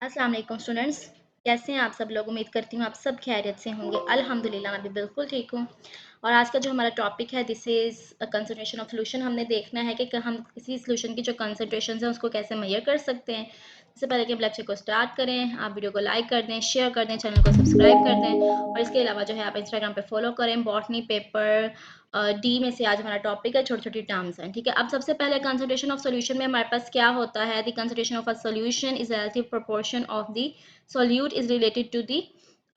अस्सलाम वालेकुम स्टूडेंट्स, कैसे हैं आप सब लोग। उम्मीद करती हूँ आप सब खैरियत से होंगे। अल्हम्दुलिल्लाह मैं भी बिल्कुल ठीक हूँ। और आज का जो हमारा टॉपिक है this is concentration of solution. हमने देखना है कि हम किसी सोल्यूशन की जो कंसंट्रेशन है उसको कैसे मेजर कर सकते हैं। इससे पहले कि हम लेक्चर को स्टार्ट करें, आप वीडियो को लाइक कर दें, शेयर कर दें, चैनल को सब्सक्राइब कर दें और इसके अलावा जो है आप इंस्टाग्राम पे फॉलो करें। बॉटनी पेपर डी में से आज हमारा टॉपिक है छोटी छोटी टर्म्स हैं, ठीक है। अब सबसे पहले कंसंट्रेशन ऑफ सॉल्यूशन में हमारे पास क्या होता है। The concentration of a solution is relative proportion of the solute is related to the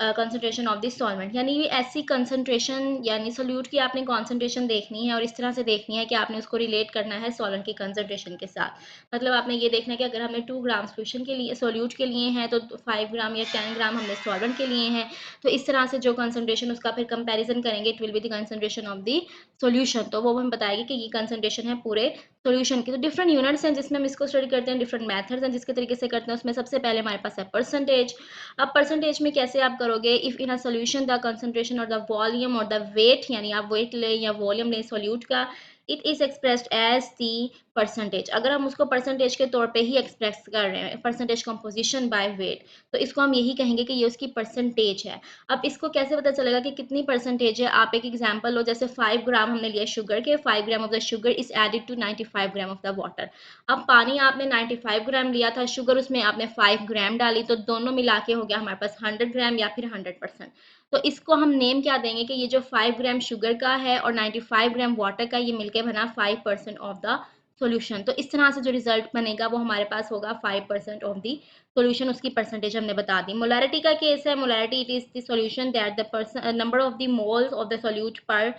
concentration of the solvent. यानी ये ऐसी कंसनट्रेशन यानी सोल्यूट की आपने कॉन्सेंट्रेशन देखनी है और इस तरह से देखनी है कि आपने उसको रिलेट करना है सॉल्वेंट की कंसनट्रेशन के साथ। मतलब आपने ये देखना है कि अगर हमने 2 ग्राम सोल्यूशन के लिए सोल्यूट के लिए हैं तो 5 ग्राम या 10 ग्राम हमने सॉल्वेंट के लिए हैं, तो इस तरह से जो कंसनट्रेशन उसका फिर कंपैरिजन करेंगे it will be the concentration of the solution. तो वो हमें बताएगी कि ये कंसनट्रेशन है पूरे सॉल्यूशन की। तो डिफरेंट यूनिट्स हैं जिसमें हम इसको स्टडी करते हैं, डिफरेंट मेथड्स हैं जिसके तरीके से करते हैं। उसमें सबसे पहले हमारे पास है परसेंटेज। अब परसेंटेज में कैसे आप करोगे, if in a solution the concentration और द वॉल्यूम और द वेट, यानी आप वेट लें या वॉल्यूम लें सोल्यूट का, it is expressed as the percentage. अगर हम उसको परसेंटेज के तौर पे ही एक्सप्रेस कर रहे हैं, परसेंटेज कंपोजिशन बाय वेट, तो इसको हम यही कहेंगे कि ये उसकी परसेंटेज है। अब इसको कैसे पता चलेगा कि कितनी परसेंटेज है। आप एक एग्जांपल लो, जैसे 5 ग्राम हमने लिया शुगर के, 5 gram of the sugar is added to 95 gram of the water. अब पानी आपने 95 ग्राम लिया था, शुगर उसमें आपने 5 ग्राम डाली, तो दोनों मिला के हो गया हमारे पास 100 ग्राम या फिर 100%। तो इसको हम नेम क्या देंगे कि ये जो 5 ग्राम शुगर का है और 95 ग्राम वाटर का, ये मिलके बना 5% ऑफ द सॉल्यूशन। तो इस तरह से जो रिजल्ट बनेगा वो हमारे पास होगा 5% ऑफ द सॉल्यूशन। उसकी परसेंटेज हमने बता दी। मोलैरिटी का केस है, molarity it is the solution that the number of the moles of the solute पर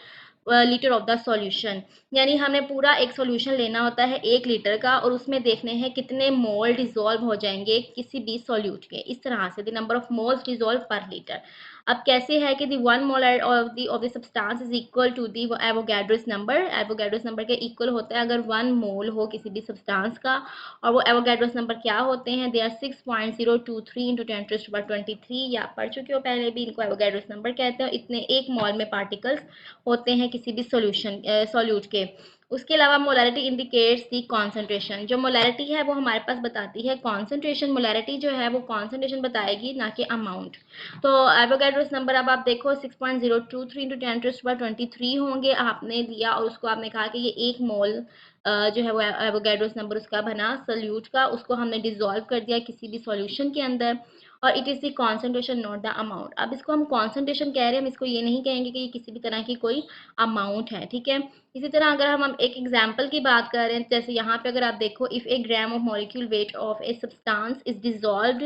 लीटर ऑफ द सॉल्यूशन। यानी हमें पूरा एक सॉल्यूशन लेना होता है 1 लीटर का और उसमें देखने हैं कितने मोल डिजोल्व हो जाएंगे किसी भी सॉल्यूट के। इस तरह से the number of moles dissolve per litre. अब कैसे है कि the 1 molar of the substance is equal to the Avogadro's number. Avogadro's number के इक्वल होता है अगर 1 मोल हो किसी भी सब्सटेंस का। और वो एवोगैड्रोस नंबर क्या होते हैं, दे आर 6.023 इंटू 10⁻23। या पढ़ चुके हो पहले भी, इनको एवोगैड्रोस नंबर कहते हैं। इतने 1 मोल में पार्टिकल्स होते हैं किसी भी सॉल्यूशन सॉल्यूट के। उसके अलावा मोलैरिटी इंडिकेट्स दी कॉन्सेंट्रेशन। जो मोलैरिटी है वो हमारे पास बताती है कॉन्सेंट्रेशन। मोलैरिटी जो है वो कॉन्सेंट्रेशन बताएगी, ना कि अमाउंट। तो एवोगैड्रोस नंबर अब आप देखो 6.023 इंटू 10⁻23 होंगे आपने लिया और उसको आपने कहा कि ये 1 मोल जो है वो एवोगैड्रोस नंबर उसका बना सॉल्यूट का, उसको हमने डिसॉल्व कर दिया किसी भी सॉल्यूशन के अंदर और it is the concentration not the amount. अब इसको हम कॉन्सेंट्रेशन कह रहे हैं, हम इसको ये नहीं कहेंगे कि ये किसी भी तरह की कोई अमाउंट है, ठीक है। इसी तरह अगर हम एक एग्जांपल की बात कर रहे हैं, जैसे यहाँ पे अगर आप देखो, if a gram of molecule weight of a substance is dissolved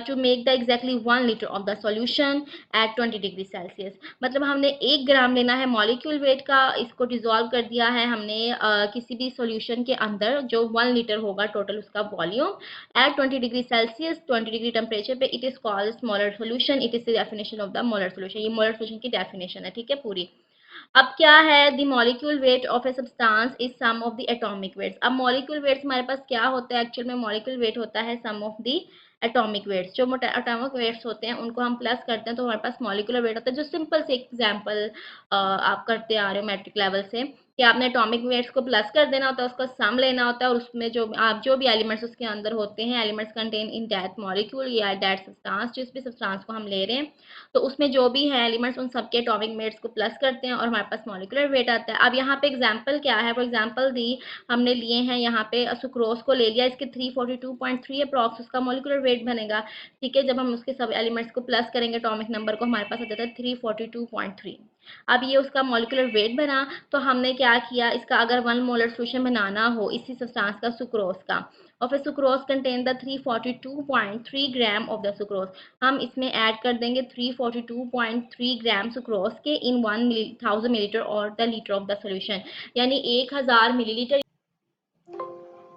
to make the exactly 1 litre of the solution at 20 degree Celsius. मतलब हमने 1 ग्राम लेना है मॉलिक्यूल वेट का, इसको डिसॉल्व कर दिया है हमने किसी भी सॉल्यूशन के अंदर जो 1 लीटर होगा टोटल उसका volume at 20 degree Celsius, 20 degree temperature पे। It is called molar solution. It is the definition of the molar solution. ये मोलर सॉल्यूशन की डेफिनेशन है, ठीक है पूरी। अब क्या है, the molecule weight of a substance is sum of the atomic weights. अब मॉलिक्यूल वेट्स हमारे पास क्या होता है, एक्चुअल में मॉलिक्यूल वेट होता है सम ऑफ द एटॉमिक वेट्स। जो एटॉमिक वेट्स होते हैं उनको हम प्लस करते हैं तो हमारे पास मॉलिक्यूलर वेट होता है। जो सिंपल से एग्जांपल आप करते आ रहे हो मैट्रिक लेवल से, कि आपने एटॉमिक वेट्स को प्लस कर देना होता है, उसका सम लेना होता है और उसमें जो भी एलिमेंट्स उसके अंदर होते हैं, elements contain in that molecule या दैट सब्सटेंस, जिस भी सब्सटेंस को हम ले रहे हैं, तो उसमें जो भी है एलिमेंट्स उन सबके एटॉमिक वेट्स को प्लस करते हैं और हमारे पास मॉलिक्यूलर वेट आता है। अब यहाँ पे एग्जांपल क्या है, फॉर एग्जांपल दी हमने लिए हैं यहाँ पे सुक्रोज को ले लिया, इसके 342.3 अप्रॉक्स उसका मॉलिक्यूलर वेट बनेगा, ठीक है। जब हम उसके सब एलिमेंट्स को प्लस करेंगे एटॉमिक नंबर को, हमारे पास आ जाता है 342.3। अब ये उसका मॉलिक्यूलर वेट बना। तो हमने क्या किया, इसका अगर 1 मोलर सॉल्यूशन बनाना हो इसी सब्सटेंस का सुक्रोज का, और फिर sucrose contain the 342.3 gram of the sucrose, हम इसमें ऐड कर देंगे 342.3 ग्राम सुक्रोज के इन 1000 मिलीलीटर और the litre of the solution. यानी 1000 मिलीलीटर,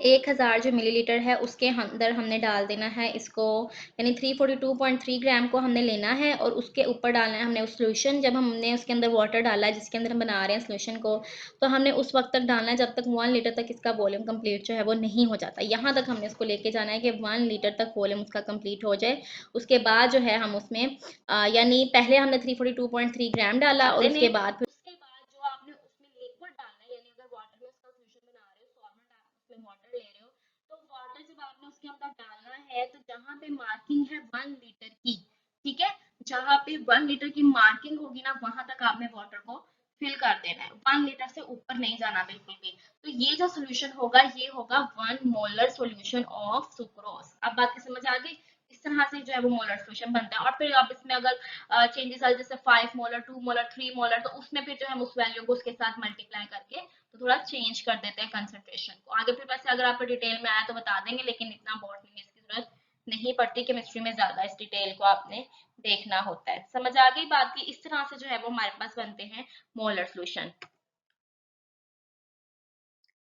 1000 जो मिलीलीटर है उसके अंदर हमने डाल देना है इसको, यानी 342.3 ग्राम को हमने लेना है और उसके ऊपर डालना है हमने उस सोल्यूशन। जब हमने उसके अंदर वाटर डाला है जिसके अंदर हम बना रहे हैं सोल्यूशन को, तो हमने उस वक्त तक डालना है जब तक 1 लीटर तक इसका वॉल्यूम कंप्लीट जो है वो नहीं हो जाता। यहाँ तक हमने उसको लेके जाना है कि 1 लीटर तक वॉल्यूम उसका कंप्लीट हो जाए। उसके बाद जो है हम उसमें यानी पहले हमने 342.3 ग्राम डाला और उसके बाद जो आपने उसमें लिक्विड डालना है, यानी अगर वाटर में उसका सोल्यूशन बना रहे हो, सॉल्वेंट आप उसमें वाटर ले रहे हो, तो वाटर जब आपने उसके अंदर डालना है तो जहाँ पे जहां पे 1 लीटर की मार्किंग होगी ना, वहां तक आपने वाटर को फिल कर देना है, 1 लीटर से ऊपर नहीं जाना बिल्कुल भी। तो ये जो सोल्यूशन होगा ये होगा 1 मोलर सोल्यूशन ऑफ सुक्रोज। अब बात की समझ आ गई? इस तरह से जो है वो मोलर सोल्यूशन बनता है। और फिर आप इसमें अगर चेंजेस आ जैसे 5 मोलर, 2 मोलर, 3 मोलर, तो उसमें फिर जो है हम उस वैल्यू को उसके साथ मल्टीप्लाई करके तो थोड़ा चेंज कर देते हैं कंसंट्रेशन को। आगे फिर वैसे अगर आपको डिटेल में आया तो बता देंगे, लेकिन इतना बॉटनी में इसकी जरूरत नहीं पड़ती। केमिस्ट्री में ज्यादा इस डिटेल को आपने देखना होता है। समझ आ गई बात की? इस तरह से जो है वो हमारे पास बनते हैं मोलर सोल्यूशन।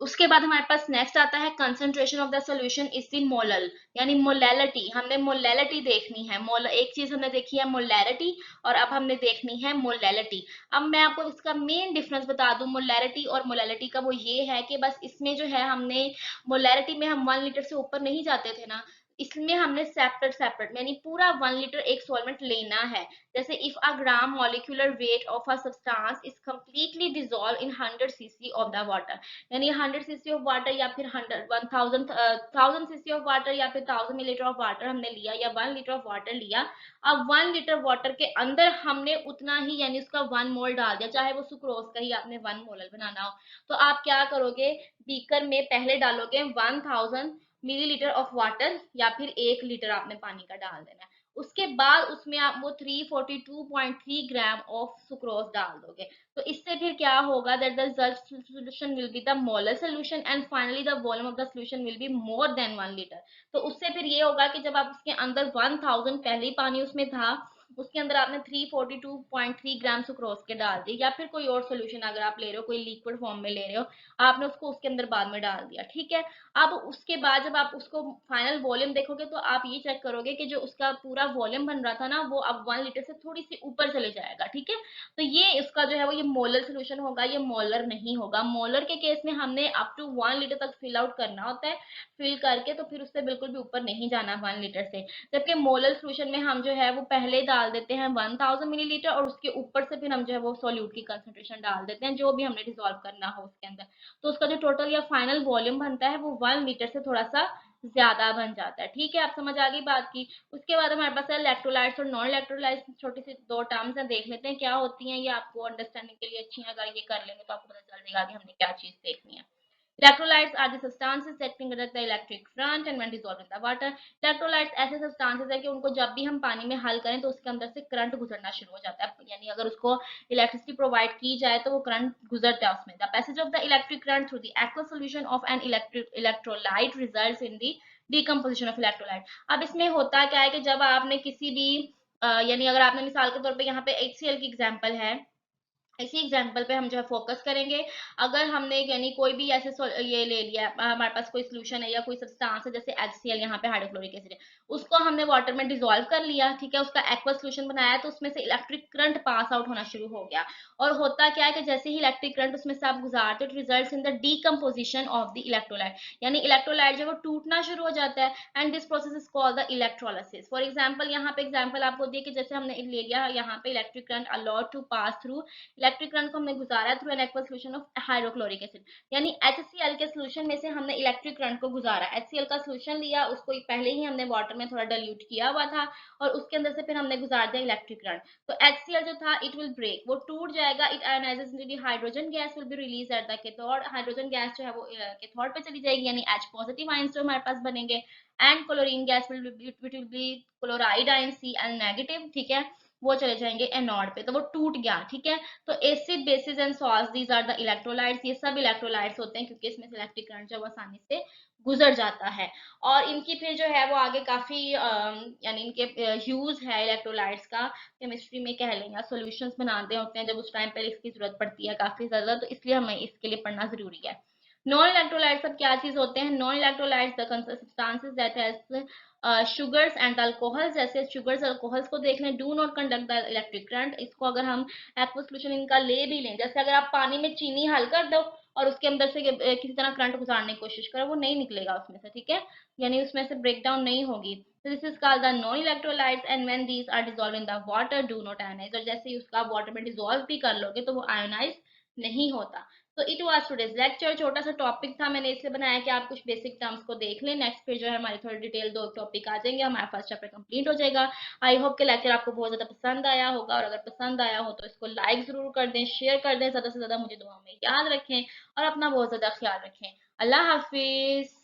उसके बाद हमारे पास नेक्स्ट आता है concentration of the solution is in molal, यानी मोलैलिटी। हमने मोलैलिटी देखनी है। मोल एक चीज हमने देखी है मोलैरिटी, और अब हमने देखनी है मोलैलिटी। अब मैं आपको इसका मेन डिफरेंस बता दूं मोलैरिटी और मोलैलिटी का, वो ये है कि बस इसमें जो है हमने मोलैरिटी में हम 1 लीटर से ऊपर नहीं जाते थे ना, इसमें हमने सेपरेट सेपरेट यानी पूरा 1 लीटर एक सॉल्वेंट लेना है। जैसे if a gram molecular weight of a substance is completely dissolve in 100 CC of the water, यानी 100 सीसी ऑफ वाटर या फिर 1000 सीसी ऑफ वाटर या फिर 1000 मिलीलीटर ऑफ वाटर हमने लिया, या 1 लीटर ऑफ वाटर लिया। अब 1 लीटर वाटर के अंदर हमने उतना ही यानी उसका 1 मोल डाल दिया, चाहे वो सुक्रोज का ही आपने 1 मोलर बनाना हो। तो आप क्या करोगे, बीकर में पहले डालोगे 1000 मिलीलीटर ऑफ वाटर, या फिर 1 लीटर आपने पानी का डाल देना है। उसके बाद उसमें आप वो 342.3 ग्राम ऑफ सुक्रोज डाल दोगे। तो इससे फिर क्या होगा, that the solution will be the molar solution and finally the volume of the solution will be more than 1 liter। तो उससे फिर ये होगा कि जब आप उसके अंदर 1000 पहले ही पानी उसमें था, उसके अंदर आपने 342.3 ग्राम सुक्रोज के डाल दिए, या फिर कोई और सोल्यूशन अगर आप ले रहे हो, कोई लिक्विड फॉर्म में ले रहे हो, आपने उसको उसके अंदर बाद में डाल दिया, ठीक है। अब उसके बाद जब आप उसको फाइनल वॉल्यूम देखोगे तो आप ये चेक करोगे कि जो उसका पूरा वॉल्यूम बन रहा था ना, वो अब 1 लीटर से थोड़ी सी ऊपर चले जाएगा, ठीक है। तो ये इसका जो है वो ये मोलर सोल्यूशन होगा, ये मोलर नहीं होगा। मोलर के केस में हमने अप टू 1 लीटर तक फिल आउट करना होता है, फिल करके तो फिर उससे बिल्कुल भी ऊपर नहीं जाना 1 लीटर से। जबकि मोलर सोल्यूशन में हम जो है वो पहले डाल देते हैं 1000 मिलीलीटर, और उसके ऊपर से फिर हम जो है वो सॉल्यूट की कंसंट्रेशन डाल देते हैं, जो भी हमने डिसॉल्व करना हो उसके अंदर। तो उसका जो टोटल या फाइनल वॉल्यूम बनता है वो 1 लीटर से थोड़ा सा ज्यादा बन जाता है, ठीक है। आप समझ आ गई बात की? उसके बाद हमारे पास है इलेक्ट्रोलाइट्स और नॉन इलेक्ट्रोलाइट्स। छोटी सी दो टर्म्स हैं, देख लेते हैं क्या होती हैं, ये आपको अंडरस्टैंडिंग के लिए अच्छी है। अगर ये कर लेंगे तो आपको पता चल जाएगा कि हमने क्या चीज देखनी है। Electrolytes are the substances that can conduct the electric current and when dissolved in the water। Electrolytes ऐसे substances है कि उनको जब भी हम पानी में हल करें तो उसके अंदर से करंट गुजरना शुरू हो जाता है, यानी अगर उसको इलेक्ट्रिसिटी प्रोवाइड की जाए तो वो करंट गुजरता है उसमें। The passage of the electric current through the aqueous solution of an electrolyte results in the decomposition of electrolyte। अब इसमें होता क्या है कि जब आपने किसी भी यानी अगर आपने मिसाल के तौर पे यहाँ पे HCl की एग्जांपल है, इसी एग्जाम्पल पे हम जो है फोकस करेंगे। अगर हमने यानी कोई भी ऐसे ये ले लिया, हमारे पास कोई सोल्यूशन है या कोई सब्सटेंस है जैसे HCl, यहाँ पे हाइड्रोक्लोरिक एसिड है, उसको हमने वाटर में डिसॉल्व कर लिया, ठीक है, उसका एक्वा सोल्यूशन बनाया, तो उसमें से इलेक्ट्रिक करंट पास आउट होना शुरू हो गया। और होता क्या है कि जैसे ही इलेक्ट्रिक करंट उसमें से आप गुजारते हो, it results in the decomposition of the electrolyte, यानी इलेक्ट्रोलाइट जो वो टूटना शुरू हो जाता है, and this process is called the electrolysis. For example यहाँ पे एग्जाम्पल आपको दिए कि जैसे हमने ले लिया यहाँ पे electric current allowed to pass through, electric current को हमने गुजारा through an aqueous solution of hydrochloric acid, यानी HCl के सोल्यूशन में से हमने इलेक्ट्रिक करंट को गुजारा। HCl का सोल्यूशन लिया, उसको पहले ही हमने वाटर में थोड़ा डाइल्यूट किया हुआ था, और उसके अंदर से फिर हमने गुजार दिया इलेक्ट्रिक करंट। तो HCl जो था इट विल ब्रेक, वो टूट जाएगा, it ionises into the hydrogen gas will be release at the cathode. Hydrogen gas जो है वो कैथोड पे चली जाएगी, यानी H पॉजिटिव आयंस जो हमारे पास बनेंगे, and chlorine gas will B chloride ion Cl negative, ठीक है, वो चले जाएंगे एनोड पे, तो वो टूट गया, ठीक है। तो acid bases and salts these are the electrolytes, ये सब इलेक्ट्रोलाइट्स होते हैं क्योंकि इसमें से इलेक्ट्रिक करंट जो आसानी से गुजर जाता है। और इनकी फिर जो है वो आगे काफी यानी इनके यूज है इलेक्ट्रोलाइट्स का, केमिस्ट्री में कह लें या सॉल्यूशंस बनाते होते हैं जब उस टाइम पर इसकी जरूरत पड़ती है काफी ज्यादा, तो इसलिए हमें इसके लिए पढ़ना जरूरी है। नॉन इलेक्ट्रोलाइट्स अब क्या चीज होते हैं? Non electrolytes the substances that has sugars and alcohols. जैसे शुगर्स अल्कोहल्स को देख लें, do not conduct the electric current. इसको अगर हम एक्वस सोल्यूशन इनका ले भी लें, जैसे अगर आप पानी में चीनी हल कर दो और उसके अंदर से किसी तरह करंट गुजारने की कोशिश करो, वो नहीं निकलेगा उसमें से, ठीक है, यानी उसमें से ब्रेक डाउन नहीं होगी। तो this is called the non electrolytes and when these are dissolve in the water do not ionise. और जैसे ही उसका वाटर में डिसॉल्व भी कर लोगे तो वो आयोनाइज नहीं होता। तो इट वाज टुडेज लेक्चर, छोटा सा टॉपिक था, मैंने इसलिए बनाया कि आप कुछ बेसिक टर्म्स को देख लें। नेक्स्ट फिर जो है हमारे थोड़े डिटेल दो टॉपिक आ जाएंगे, हमारा फर्स्ट चैप्टर कंप्लीट हो जाएगा। आई होप कि लेक्चर आपको बहुत ज़्यादा पसंद आया होगा, और अगर पसंद आया हो तो इसको लाइक ज़रूर कर दें, शेयर कर दें, ज़्यादा से ज़्यादा मुझे दुआ में याद रखें और अपना बहुत ज़्यादा ख्याल रखें। अल्लाह हाफिज़।